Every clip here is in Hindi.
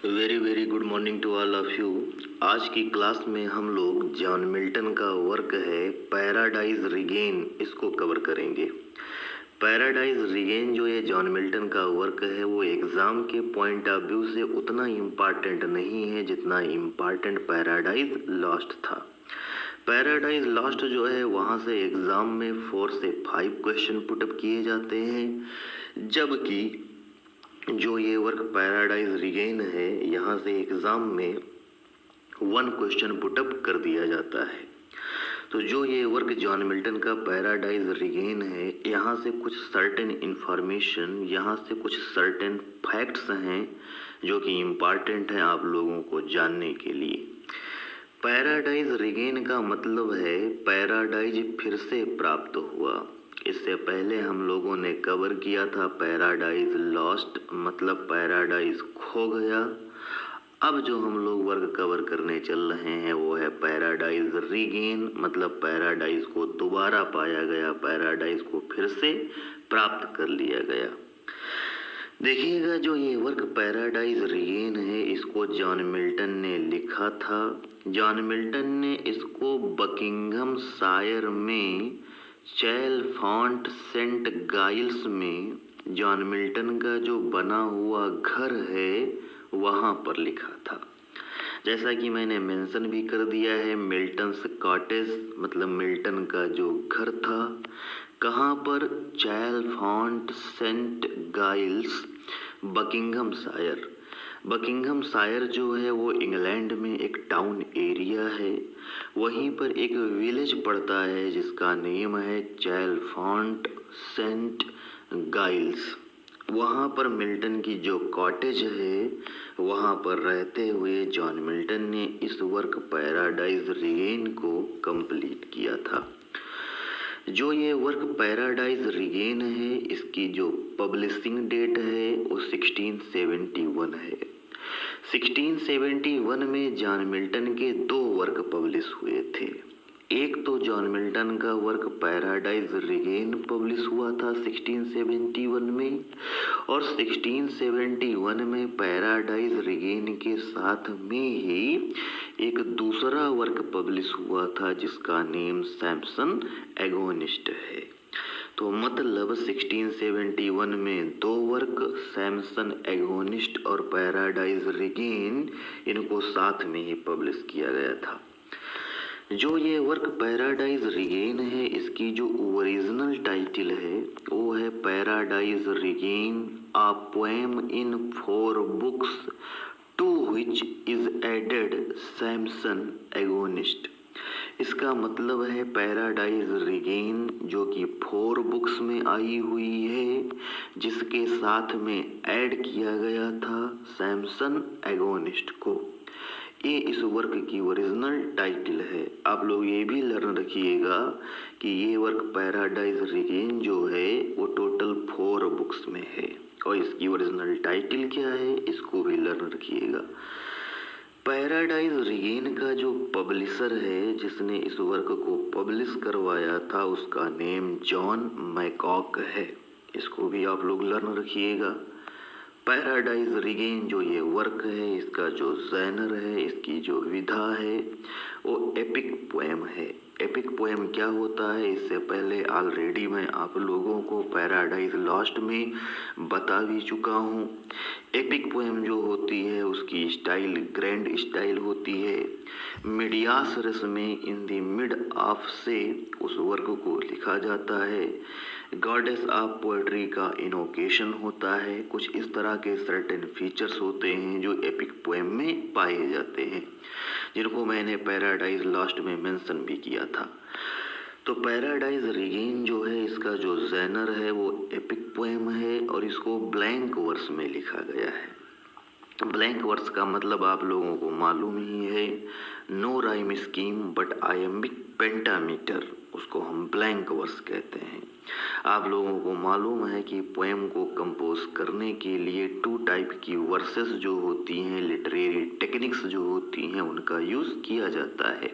Very very good morning to all of you. आज की क्लास में हम लोग जॉन मिल्टन का वर्क है पैराडाइज रिगेन, इसको कवर करेंगे। पैराडाइज रिगेन जो ये जॉन मिल्टन का वर्क है वो एग्ज़ाम के पॉइंट ऑफ व्यू से उतना इम्पॉर्टेंट नहीं है जितना इम्पॉर्टेंट पैराडाइज लॉस्ट था। पैराडाइज लॉस्ट जो है वहाँ से एग्ज़ाम में 4 से 5 क्वेश्चन पुटअप किए जाते हैं, जबकि जो ये वर्क पैराडाइज रिगेन है यहाँ से एग्ज़ाम में 1 क्वेश्चन पुटअप कर दिया जाता है। तो जो ये वर्क जॉन मिल्टन का पैराडाइज रिगेन है, यहाँ से कुछ सर्टेन इंफॉर्मेशन, यहाँ से कुछ सर्टेन फैक्ट्स हैं जो कि इम्पॉर्टेंट हैं आप लोगों को जानने के लिए। पैराडाइज रिगेन का मतलब है पैराडाइज फिर से प्राप्त हुआ। इससे पहले हम लोगों ने कवर किया था पैराडाइज लॉस्ट, मतलब पैराडाइज खो गया। अब जो हम लोग वर्क कवर करने चल रहे हैं वो है पैराडाइज रीगेन, मतलब पैराडाइज को दोबारा पाया गया, पैराडाइज को फिर से प्राप्त कर लिया गया। देखिएगा जो ये वर्क पैराडाइज रीगेन है इसको जॉन मिल्टन ने लिखा था। जॉन मिल्टन ने इसको बकिंघम शायर में चैलफॉन्ट सेंट गाइल्स में जॉन मिल्टन का जो बना हुआ घर है वहाँ पर लिखा था। जैसा कि मैंने मेंशन भी कर दिया है, मिल्टन्स कॉटेज मतलब मिल्टन का जो घर था, कहाँ पर? चैलफॉन्ट सेंट गाइल्स, बकिंघम शायर। बकिंघम शायर जो है वो इंग्लैंड में एक टाउन एरिया है। वहीं पर एक विलेज पड़ता है जिसका नेम है चैलफॉन्ट सेंट गाइल्स। वहाँ पर मिल्टन की जो कॉटेज है वहाँ पर रहते हुए जॉन मिल्टन ने इस वर्क पैराडाइज रिगेन को कंप्लीट किया था। जो ये वर्क पैराडाइज रिगेन है इसकी जो पब्लिशिंग डेट है वो 1671 है। 1671 में जॉन मिल्टन के 2 वर्क पब्लिश हुए थे। एक तो जॉन मिल्टन का वर्क पैराडाइज रिगेन पब्लिश हुआ था 1671 में, और 1671 में पैराडाइज रिगेन के साथ में ही एक दूसरा वर्क पब्लिश हुआ था जिसका नेम सैमसन एगोनिस्ट है। तो मतलब 1671 में 2 वर्क, सैमसन एगोनिस्ट और पैराडाइज रिगेन, इनको साथ में ही पब्लिश किया गया था। जो ये वर्क पैराडाइज रिगेन है इसकी जो ओरिजिनल टाइटल है वो है Paradise Regain, a poem in 4 books to which is added Samson Agonistes. इसका मतलब है पैराडाइज रिगेन जो कि 4 बुक्स में आई हुई है जिसके साथ में ऐड किया गया था सैमसन एगोनिस्ट को। ये इस वर्क की ओरिजिनल टाइटल है। आप लोग ये भी लर्न रखिएगा कि ये वर्क पैराडाइज रिगेन जो है वो टोटल 4 बुक्स में है और इसकी ओरिजिनल टाइटल क्या है इसको भी लर्न रखिएगा। पैराडाइज रिगेन का जो पब्लिशर है जिसने इस वर्क को पब्लिश करवाया था उसका नेम जॉन मैकॉक है, इसको भी आप लोग लर्न रखिएगा। पैराडाइज रिगेन जो ये वर्क है इसका जो जैनर है, इसकी जो विधा है वो एपिक पोएम है। एपिक पोएम क्या होता है इससे पहले ऑलरेडी मैं आप लोगों को पैराडाइज लॉस्ट में बता भी चुका हूँ। एपिक पोएम जो होती है उसकी स्टाइल ग्रैंड स्टाइल होती है। मीडियास रस में इन द मिड ऑफ से उस वर्क को लिखा जाता है। गॉडेस ऑफ पोएट्री का इनोकेशन होता है। कुछ इस तरह के सर्टेन फीचर्स होते हैं जो एपिक पोएम में पाए जाते हैं जिनको मैंने पैराडाइज लॉस्ट में मेंशन भी किया था। तो पैराडाइज रिगेन जो है इसका जो जैनर है वो एपिक पोएम है और इसको ब्लैंक वर्स में लिखा गया है। ब्लैंक वर्स का मतलब आप लोगों को मालूम ही है, no rhyme scheme but iambic pentameter, उसको हम ब्लैंक वर्स कहते हैं। आप लोगों को मालूम है कि पोएम को कंपोज करने के लिए 2 टाइप की वर्सेस जो होती हैं, लिटरेरी टेक्निक्स जो होती हैं उनका यूज़ किया जाता है।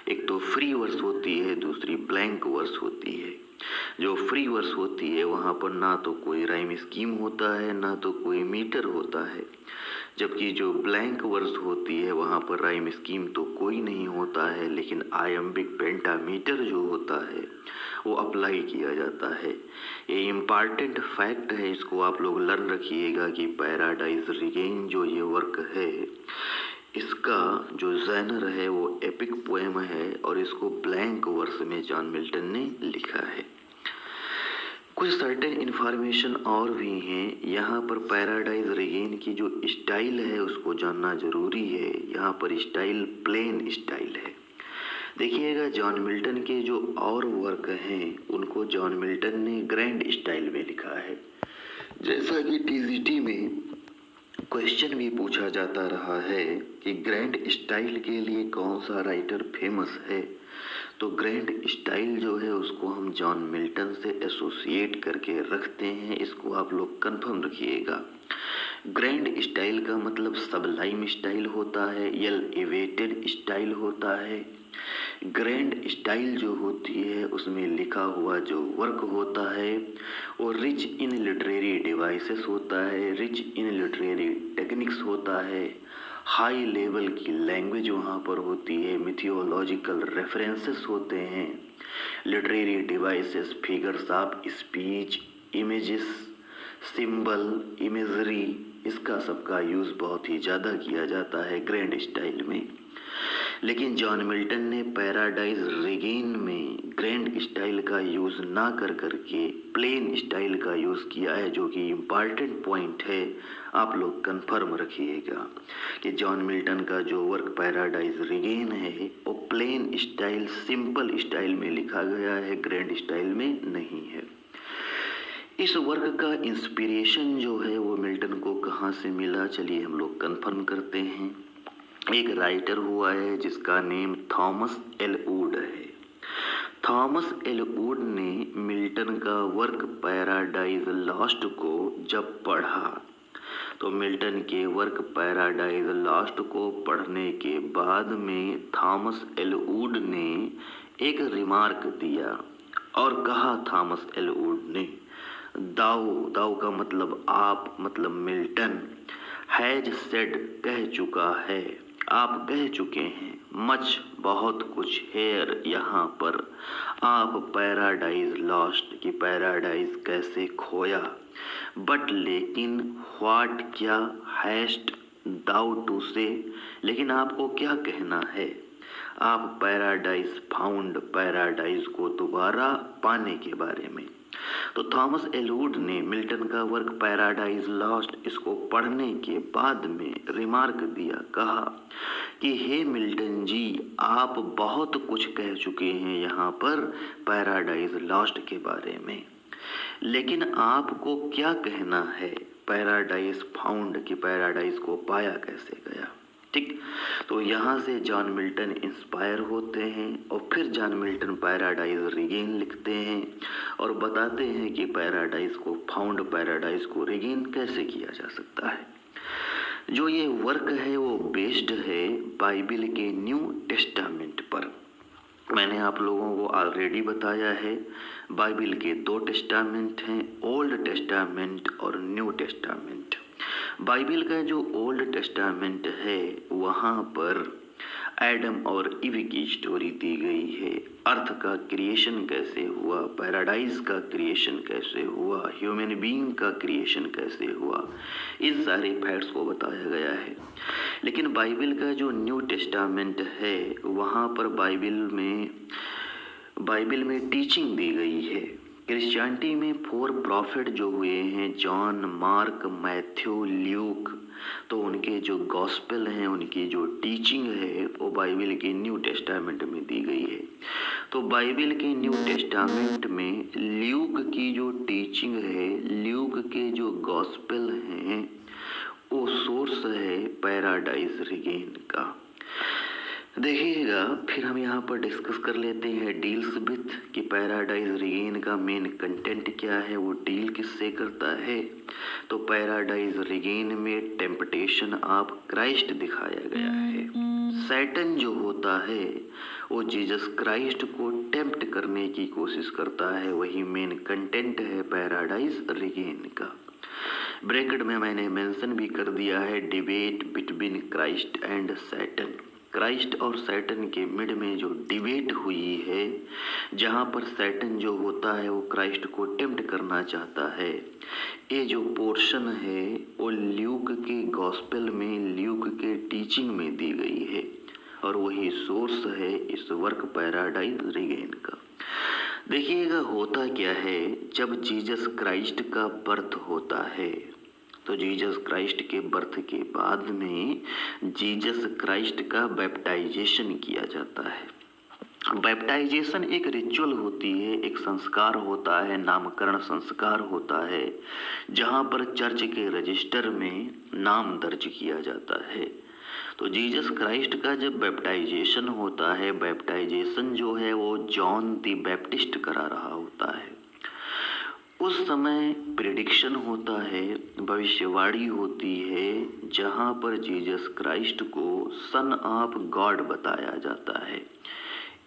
एक तो फ्री वर्स होती है, दूसरी ब्लैंक वर्स होती है। जो फ्री वर्स होती है वहाँ पर ना तो कोई राइम स्कीम होता है, ना तो कोई मीटर होता है, जबकि जो ब्लैंक वर्स होती है वहाँ पर राइम स्कीम तो कोई नहीं होता है, लेकिन आयम्बिक पेंटामीटर जो होता है वो अप्लाई किया जाता है। ये इम्पॉर्टेंट फैक्ट है, इसको आप लोग लर्न रखिएगा कि पैराडाइज रिगेन जो ये वर्क है, इसका जो जैनर है वो एपिक पोएम है और इसको ब्लैंक वर्स में जॉन मिल्टन ने लिखा है। कुछ सर्टेन इन्फॉर्मेशन और भी हैं। यहाँ पर पैराडाइज रिगेन की जो स्टाइल है उसको जानना जरूरी है। यहाँ पर स्टाइल प्लेन स्टाइल है। देखिएगा जॉन मिल्टन के जो और वर्क हैं उनको जॉन मिल्टन ने ग्रैंड स्टाइल में लिखा है। जैसा कि टीजीटी में क्वेश्चन भी पूछा जाता रहा है कि ग्रैंड स्टाइल के लिए कौन सा राइटर फेमस है, तो ग्रैंड स्टाइल जो है उसको हम जॉन मिल्टन से एसोसिएट करके रखते हैं। इसको आप लोग कंफर्म रखिएगा। ग्रैंड स्टाइल का मतलब सबलाइम स्टाइल होता है, एलिवेटेड स्टाइल होता है। ग्रैंड स्टाइल जो होती है उसमें लिखा हुआ जो वर्क होता है वो रिच इन लिटरेरी डिवाइसेस होता है, रिच इन लिटरेरी टेक्निक्स होता है, हाई लेवल की लैंग्वेज वहाँ पर होती है, मिथियोलॉजिकल रेफरेंसेस होते हैं, literary devices, figures of speech, images, symbol, imagery, इसका सबका यूज़ बहुत ही ज़्यादा किया जाता है ग्रैंड स्टाइल में। लेकिन जॉन मिल्टन ने पैराडाइज रिगेन में ग्रैंड स्टाइल का यूज़ ना कर करके प्लेन स्टाइल का यूज़ किया है, जो कि इम्पॉर्टेंट पॉइंट है। आप लोग कंफर्म रखिएगा कि जॉन मिल्टन का जो वर्क पैराडाइज रिगेन है वो प्लेन स्टाइल, सिंपल स्टाइल में लिखा गया है, ग्रैंड स्टाइल में नहीं है। इस वर्क का इंस्पिरेशन जो है वो मिल्टन को कहाँ से मिला, चलिए हम लोग कंफर्म करते हैं। एक राइटर हुआ है जिसका नेम थॉमस एल वुड है। थॉमस एल वुड ने मिल्टन का वर्क पैराडाइज लॉस्ट को जब पढ़ा तो मिल्टन के वर्क पैराडाइज लॉस्ट को पढ़ने के बाद में थॉमस एल वुड ने एक रिमार्क दिया और कहा थॉमस एल वुड ने, दाऊ का मतलब आप, मतलब मिल्टन, हैज सेड कह चुका है, आप कह चुके हैं, मच बहुत कुछ, हेयर यहाँ पर, आप पैराडाइज लॉस्ट की पैराडाइज कैसे खोया, बट लेकिन व्हाट क्या, हैस्ट दाउ टू से, लेकिन आपको क्या कहना है, आप पैराडाइज फाउंड, पैराडाइज को दोबारा पाने के बारे में। तो थॉमस एल वुड ने मिल्टन का वर्क पैराडाइज लॉस्ट इसको पढ़ने के बाद में रिमार्क दिया, कहा कि हे मिल्टन जी, आप बहुत कुछ कह चुके हैं यहाँ पर पैराडाइज लॉस्ट के बारे में, लेकिन आपको क्या कहना है पैराडाइज फाउंड, कि पैराडाइज को पाया कैसे गया। ठीक, तो यहाँ से जॉन मिल्टन इंस्पायर होते हैं और फिर जॉन मिल्टन पैराडाइज रिगेन लिखते हैं और बताते हैं कि पैराडाइज को फाउंड, पैराडाइज को रिगेन कैसे किया जा सकता है। जो ये वर्क है वो बेस्ड है बाइबल के न्यू टेस्टामेंट पर। मैंने आप लोगों को ऑलरेडी बताया है बाइबल के 2 टेस्टामेंट हैं, ओल्ड टेस्टामेंट और न्यू टेस्टामेंट। बाइबल का जो ओल्ड टेस्टामेंट है वहाँ पर एडम और इव की स्टोरी दी गई है, अर्थ का क्रिएशन कैसे हुआ, पैराडाइज का क्रिएशन कैसे हुआ, ह्यूमन बीइंग का क्रिएशन कैसे हुआ, इन सारे फैक्ट्स को बताया गया है। लेकिन बाइबल का जो न्यू टेस्टामेंट है वहाँ पर बाइबल में टीचिंग दी गई है। क्रिश्चियनिटी में 4 प्रॉफिट जो हुए हैं, जॉन, मार्क, मैथ्यू, ल्यूक, तो उनके जो गॉस्पेल हैं, उनकी जो टीचिंग है वो बाइबल के न्यू टेस्टामेंट में दी गई है। तो बाइबल के न्यू टेस्टामेंट में ल्यूक की जो टीचिंग है, ल्यूक के जो गॉस्पेल हैं, वो सोर्स है पैराडाइज रिगेन का। देखिएगा, फिर हम यहाँ पर डिस्कस कर लेते हैं डील्स विथ कि पैराडाइज रिगेन का मेन कंटेंट क्या है, वो डील किससे करता है। तो पैराडाइज रिगेन में टेम्पटेशन ऑफ क्राइस्ट दिखाया गया है। सैटन जो होता है वो जीसस क्राइस्ट को टेम्प्ट करने की कोशिश करता है, वही मेन कंटेंट है पैराडाइज रिगेन का। ब्रैकेट में मैंने मेंशन भी कर दिया है debate between Christ and Satan. Christ और सैटन के मिड में जो डिबेट हुई है, जहाँ पर सैटन जो होता है वो क्राइस्ट को टेम्प्ट करना चाहता है, ये जो पोर्शन है वो ल्यूक के गॉस्पेल में, ल्यूक के टीचिंग में दी गई है और वही सोर्स है इस वर्क पैराडाइज रिगेन का। देखिएगा होता क्या है, जब जीसस क्राइस्ट का बर्थ होता है तो जीसस क्राइस्ट के बर्थ के बाद में जीसस क्राइस्ट का बैप्टाइजेशन किया जाता है। बैप्टाइजेशन एक रिचुअल होती है, एक संस्कार होता है, नामकरण संस्कार होता है, जहाँ पर चर्च के रजिस्टर में नाम दर्ज किया जाता है। तो जीसस क्राइस्ट का जब बैप्टाइजेशन होता है, बैप्टाइजेशन जो है वो जॉन द बैप्टिस्ट करा रहा होता है। उस समय प्रेडिक्शन होता है, भविष्यवाणी होती है, जहाँ पर जीसस क्राइस्ट को सन ऑफ गॉड बताया जाता है,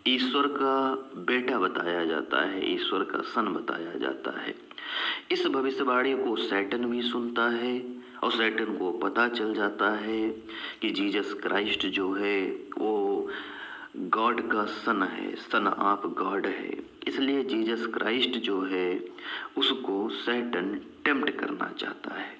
ईश्वर का बेटा बताया जाता है, ईश्वर का सन बताया जाता है। इस भविष्यवाणी को सैटन भी सुनता है और सैटन को पता चल जाता है कि जीसस क्राइस्ट जो है वो गॉड का सन है, सन ऑफ गॉड है। इसलिए जीसस क्राइस्ट जो है उसको सैटन टेम्प्ट करना चाहता है।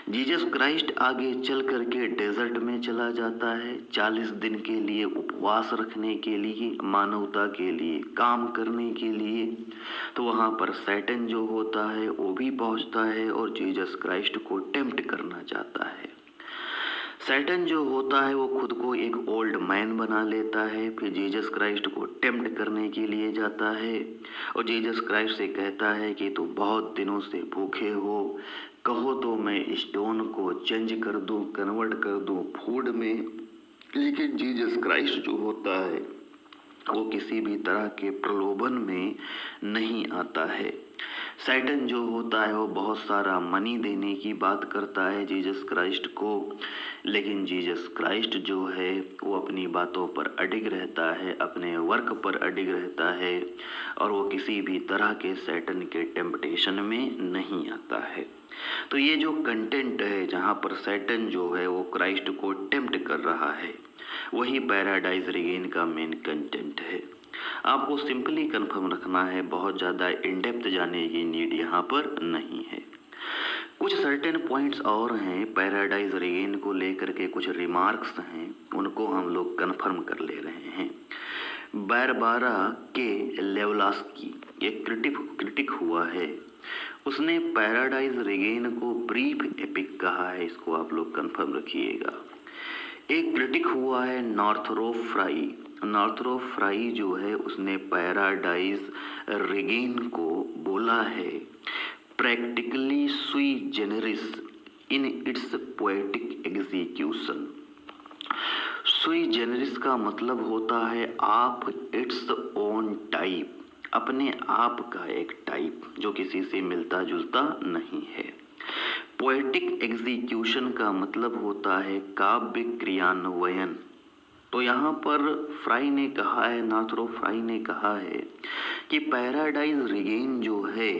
जीसस क्राइस्ट आगे चल करके डेजर्ट में चला जाता है 40 दिन के लिए उपवास रखने के लिए, मानवता के लिए काम करने के लिए। तो वहाँ पर सैटन जो होता है वो भी पहुँचता है और जीसस क्राइस्ट को टेम्प्ट करना चाहता है। सैटन जो होता है वो खुद को एक ओल्ड मैन बना लेता है, फिर जीसस क्राइस्ट को टेम्प्ट करने के लिए जाता है और जीसस क्राइस्ट से कहता है कि तुम बहुत दिनों से भूखे हो, कहो तो मैं स्टोन को चेंज कर दूं, कन्वर्ट कर दूं फूड में। लेकिन जीसस क्राइस्ट जो होता है वो किसी भी तरह के प्रलोभन में नहीं आता है। सैटन जो होता है वो बहुत सारा मनी देने की बात करता है जीसस क्राइस्ट को, लेकिन जीसस क्राइस्ट जो है वो अपनी बातों पर अडिग रहता है, अपने वर्क पर अडिग रहता है और वो किसी भी तरह के सैटन के टेम्पटेशन में नहीं आता है। तो ये जो कंटेंट है जहाँ पर सैटन जो है वो क्राइस्ट को टेम्प्ट कर रहा है, वही पैराडाइज रिगेन का मेन कंटेंट है। आपको सिंपली कंफर्म रखना है, बहुत ज़्यादा इन डेप्थ जाने की नीड यहाँ पर नहीं है। कुछ सर्टेन पॉइंट्स और हैं पैराडाइज रिगेन को लेकर के, कुछ रिमार्क्स हैं, उनको हम लोग कंफर्म कर ले रहे हैं। बारबारा के लेवलास्की एक क्रिटिक हुआ है, उसने पैराडाइज रिगेन को ब्रीफ एपिक कहा है, इसको आप लोग कंफर्म रखिएगा। एक क्रिटिक हुआ है नॉर्थरोप फ्राई, नॉर्थरोप फ्राई जो है उसने पैराडाइज रिगेन को बोला है प्रैक्टिकली सुई जेनरिस इन इट्स पोएटिक एग्जीक्यूशन। सुई जेनरिस का मतलब होता है आप इट्स ओन टाइप, अपने आप का एक टाइप जो किसी से मिलता जुलता नहीं है। पोएटिक एग्जीक्यूशन का मतलब होता है काव्य क्रियान्वयन। तो यहाँ पर फ्राई ने कहा है, नॉर्थरोप फ्राई ने कहा है कि पैराडाइज रिगेन जो है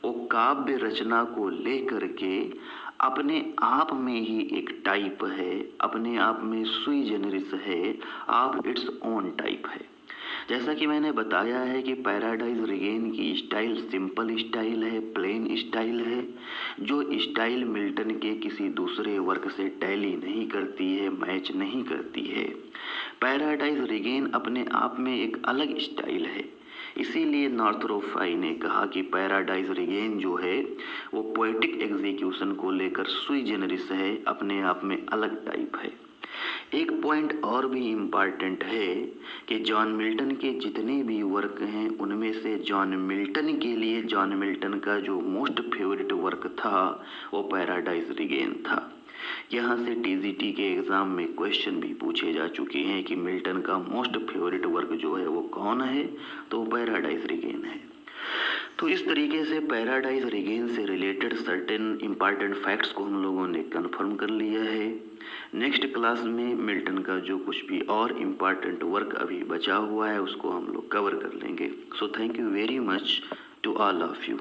वो काव्य रचना को लेकर के अपने आप में ही एक टाइप है, अपने आप में सुई जेनरिस है, आप इट्स ओन टाइप है। जैसा कि मैंने बताया है कि पैराडाइज रिगेन की स्टाइल सिंपल स्टाइल है, प्लेन स्टाइल है, जो स्टाइल मिल्टन के किसी दूसरे वर्क से टैली नहीं करती है, मैच नहीं करती है। पैराडाइज रिगेन अपने आप में एक अलग स्टाइल है, इसीलिए नॉर्थरोप फ्राई ने कहा कि पैराडाइज रिगेन जो है वो पोएटिक एग्जीक्यूशन को लेकर सुई जेनरिस है, अपने आप में अलग टाइप है। एक पॉइंट और भी इम्पॉर्टेंट है कि जॉन मिल्टन के जितने भी वर्क हैं उनमें से जॉन मिल्टन के लिए जॉन मिल्टन का जो मोस्ट फेवरेट वर्क था वो पैराडाइज रिगेन था। यहाँ से टीजीटी के एग्ज़ाम में क्वेश्चन भी पूछे जा चुके हैं कि मिल्टन का मोस्ट फेवरेट वर्क जो है वो कौन है, तो पैराडाइज रिगेन है। तो इस तरीके से पैराडाइज रिगेन से रिलेटेड सर्टेन इम्पॉर्टेंट फैक्ट्स को हम लोगों ने कंफर्म कर लिया है। नेक्स्ट क्लास में मिल्टन का जो कुछ भी और इम्पॉर्टेंट वर्क अभी बचा हुआ है उसको हम लोग कवर कर लेंगे। So thank you very much to all of you.